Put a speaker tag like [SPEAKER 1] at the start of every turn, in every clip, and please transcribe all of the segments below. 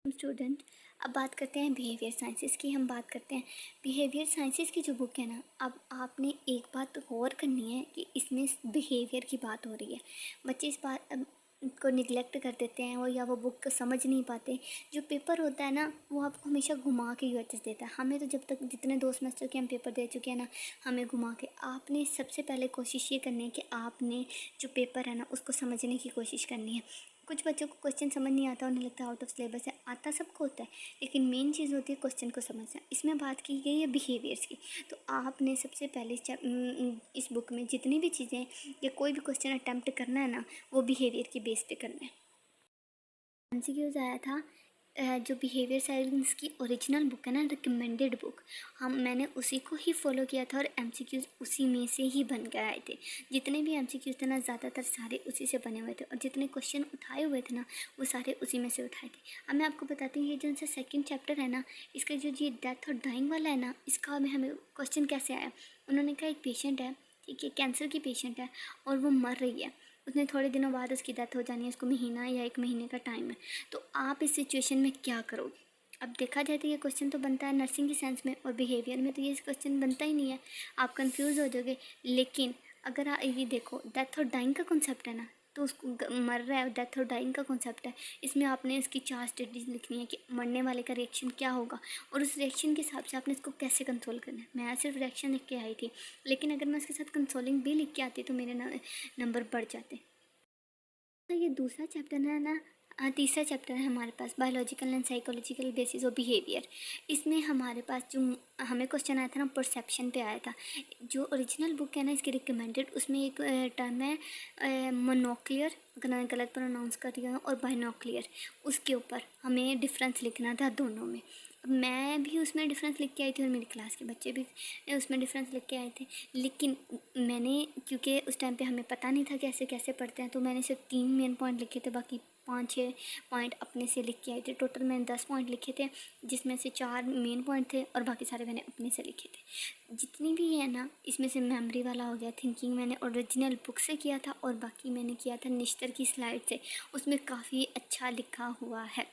[SPEAKER 1] Student, अब बात करते हैं बिहेवियर साइंसेस की। हम बात करते हैं बिहेवियर साइंसेस की जो बुक है ना, अब आपने एक बात गौर करनी है कि इसमें बिहेवियर की बात हो रही है। बच्चे इस बात को निगलेक्ट कर देते हैं वो, या वो बुक को समझ नहीं पाते। जो पेपर होता है ना, वो आपको हमेशा घुमा के यूएचएस देता है। हमें तो जब तक जितने 2 सेमेस्टर के हम पेपर दे चुके हैं ना, हमें घुमा के, आपने सबसे पहले कोशिश ये करनी है कि आपने जो पेपर है ना उसको समझने की कोशिश करनी है। कुछ बच्चों को क्वेश्चन समझ नहीं आता, उन्हें लगता है आउट ऑफ सिलेबस है। आता सबको होता है, लेकिन मेन चीज़ होती है क्वेश्चन को समझना। इसमें बात की गई है बिहेवियर्स की। तो आपने सबसे पहले इस बुक में जितनी भी चीज़ें या कोई भी क्वेश्चन अटैम्प्ट करना है ना, वो बिहेवियर के बेस पे करना है। एमसीक्यूज आया था जो बिहेवियर साइंस की ओरिजिनल बुक है ना, रिकमेंडेड बुक, मैंने उसी को ही फॉलो किया था और एमसीक्यूज उसी में से ही बन के आए थे। जितने भी एमसीक्यूज थे ना, ज़्यादातर सारे उसी से बने हुए थे, और जितने क्वेश्चन उठाए हुए थे ना, वो सारे उसी में से उठाए थे। अब मैं आपको बताती हूँ, ये जो उनसे सेकेंड चैप्टर है ना, इसका जो ये डेथ और डाइंग वाला है ना, इसका हमें क्वेश्चन कैसे आया। उन्होंने कहा एक पेशेंट है, ठीक है, कैंसर की पेशेंट है, और वो मर रही है। उसने थोड़े दिनों बाद उसकी डेथ हो जानी है, उसको महीना या 1 महीने का टाइम है। तो आप इस सिचुएशन में क्या करोगे। अब देखा जाए तो ये क्वेश्चन तो बनता है नर्सिंग के सेंस में, और बिहेवियर में तो ये क्वेश्चन बनता ही नहीं है, आप कंफ्यूज हो जाओगे। लेकिन अगर आप ये देखो, डेथ और डाइंग का कॉन्सेप्ट है ना, तो उसको मर रहा है, डेथ और डाइंग का कॉन्सेप्ट है, इसमें आपने इसकी 4 स्टेजेस लिखनी है कि मरने वाले का रिएक्शन क्या होगा, और उस रिएक्शन के हिसाब से आपने इसको कैसे कंट्रोल करना है। मैं सिर्फ रिएक्शन लिख के आई थी, लेकिन अगर मैं उसके साथ कंट्रोलिंग भी लिख के आती तो मेरे नंबर बढ़ जाते। तो ये दूसरा चैप्टर है ना, तीसरा चैप्टर है हमारे पास, biological and psychological basis of behaviour. इसमें हमारे पास जो हमें क्वेश्चन आया था ना, परसेप्शन पे आया था। जो ओरिजिनल बुक है ना इसकी रिकमेंडेड, उसमें एक टर्म है मोनोक्लियर, अगर मैं गलत प्रोनाउंस कर रही हूँ, और बाइनोक्लियर। उसके ऊपर हमें डिफरेंस लिखना था दोनों में। मैं भी उसमें डिफरेंस लिख के आई थी, और मेरी क्लास के बच्चे भी उसमें डिफरेंस लिख के आए थे। लेकिन मैंने, क्योंकि उस टाइम पे हमें पता नहीं था कैसे कैसे पढ़ते हैं, तो मैंने सिर्फ 3 मेन पॉइंट लिखे थे, बाकी 5-6 पॉइंट अपने से लिख के आई थी। टोटल मैंने 10 पॉइंट लिखे थे, जिसमें से 4 मेन पॉइंट थे और बाकी सारे मैंने अपने से लिखे थे। जितनी भी है ना, इसमें से मेमोरी वाला हो गया, थिंकिंग मैंने ओरिजिनल बुक से किया था, और बाकी मैंने किया था निश्तर की स्लाइड से। उसमें काफ़ी अच्छा लिखा हुआ है।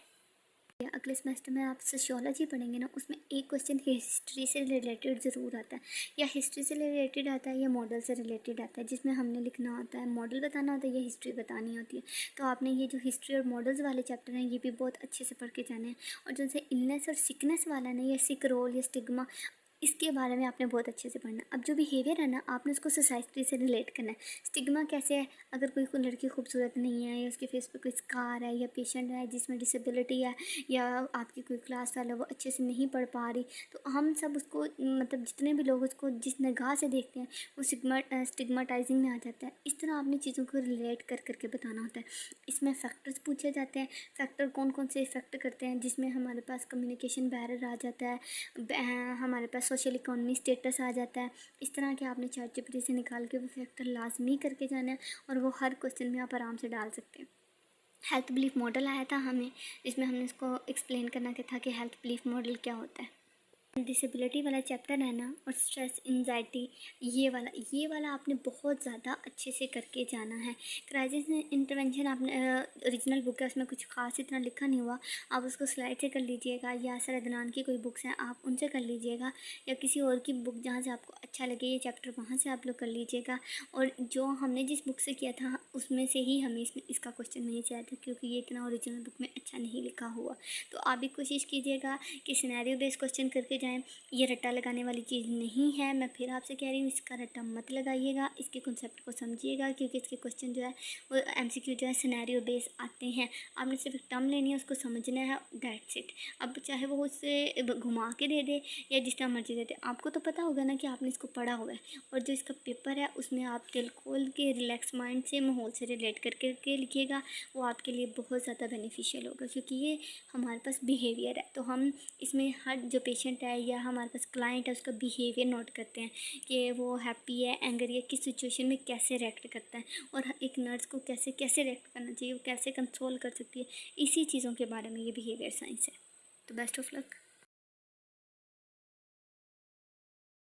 [SPEAKER 1] अगले सेमेस्टर में आप सोशियोलॉजी पढ़ेंगे ना, उसमें एक क्वेश्चन हिस्ट्री से रिलेटेड ज़रूर आता है, या हिस्ट्री से रिलेटेड आता है, या मॉडल से रिलेटेड आता है, जिसमें हमने लिखना होता है, मॉडल बताना होता है या हिस्ट्री बतानी होती है। तो आपने ये जो हिस्ट्री और मॉडल्स वाले चैप्टर हैं, ये भी बहुत अच्छे से पढ़ के जाने हैं। और जैसे इलनेस और सिकनेस वाला ना, या सिक रोल या स्टिग्मा, इसके बारे में आपने बहुत अच्छे से पढ़ना। अब जो बिहेवियर है ना, आपने उसको सोसाइटी से रिलेट करना है। स्टिग्मा कैसे है, अगर कोई लड़की खूबसूरत नहीं है, या उसके फेस पे कोई स्कार है, या पेशेंट है जिसमें डिसेबिलिटी है, या आपकी कोई क्लास वाला वो अच्छे से नहीं पढ़ पा रही, तो हम सब उसको, मतलब जितने भी लोग उसको जिस निगाह से देखते हैं, वो स्टिग्माटाइजिंग में आ जाता है। इस तरह आपने चीज़ों को रिलेट कर करके बताना होता है। इसमें फैक्टर्स पूछे जाते हैं, फैक्टर कौन कौन से इफेक्ट करते हैं, जिसमें हमारे पास कम्युनिकेशन बैरियर आ जाता है, हमारे पास सोशल इकोनॉमी स्टेटस आ जाता है। इस तरह के आपने ChatGPT से निकाल के वो फैक्टर लाजमी करके जाना है, और वो हर क्वेश्चन में आप आराम से डाल सकते हैं। हेल्थ बिलीफ मॉडल आया था हमें, जिसमें हमने इसको एक्सप्लेन करना था कि हेल्थ बिलीफ मॉडल क्या होता है। डिसेबिलिटी वाला चैप्टर है ना, और स्ट्रेस एंजाइटी, ये वाला आपने बहुत ज़्यादा अच्छे से करके जाना है। क्राइसिस इंटरवेंशन आपने ओरिजिनल बुक है, उसमें कुछ खास इतना लिखा नहीं हुआ, आप उसको स्लाइड से कर लीजिएगा, या सर अदनान की कोई बुक्स हैं आप उनसे कर लीजिएगा, या किसी और की बुक जहाँ से आपको अच्छा लगे ये चैप्टर, वहाँ से आप लोग कर लीजिएगा। और जो हमने जिस बुक से किया था उसमें से ही हमें इसका क्वेश्चन नहीं चाहिए था, क्योंकि ये इतना ओरिजिनल बुक में अच्छा नहीं लिखा हुआ। तो आप भी कोशिश कीजिएगा कि सिनेरियो बेस्ड क्वेश्चन करके जाएं। ये रट्टा लगाने वाली चीज़ नहीं है, मैं फिर आपसे कह रही हूँ, इसका रट्टा मत लगाइएगा, इसके कॉन्सेप्ट को समझिएगा, क्योंकि इसके क्वेश्चन जो है वो एमसीक्यू जो है सिनेरियो बेस आते हैं। आपने सिर्फ एक टर्म लेनी है, उसको समझना है, दैट्स इट। अब चाहे वो उससे घुमा के दे दे या जिस तरह मर्जी दे दे, आपको तो पता होगा ना कि आपने इसको पढ़ा हुआ है, और जो इसका पेपर है उसमें आप दिल खोल के रिलैक्स माइंड से माहौल से रिलेट करके लिखिएगा। वो आपके लिए बहुत ज़्यादा बेनिफिशियल होगा, क्योंकि ये हमारे पास बिहेवियर है, तो हम इसमें हर जो पेशेंट है या हमारे पास क्लाइंट है उसका बिहेवियर नोट करते हैं कि वो हैप्पी है, एंगर है, किस सिचुएशन में कैसे रिएक्ट करता है, और एक नर्स को कैसे कैसे रिएक्ट करना चाहिए, वो कैसे कंट्रोल कर सकती है। इसी चीज़ों के बारे में ये बिहेवियर साइंस है। तो बेस्ट ऑफ लक।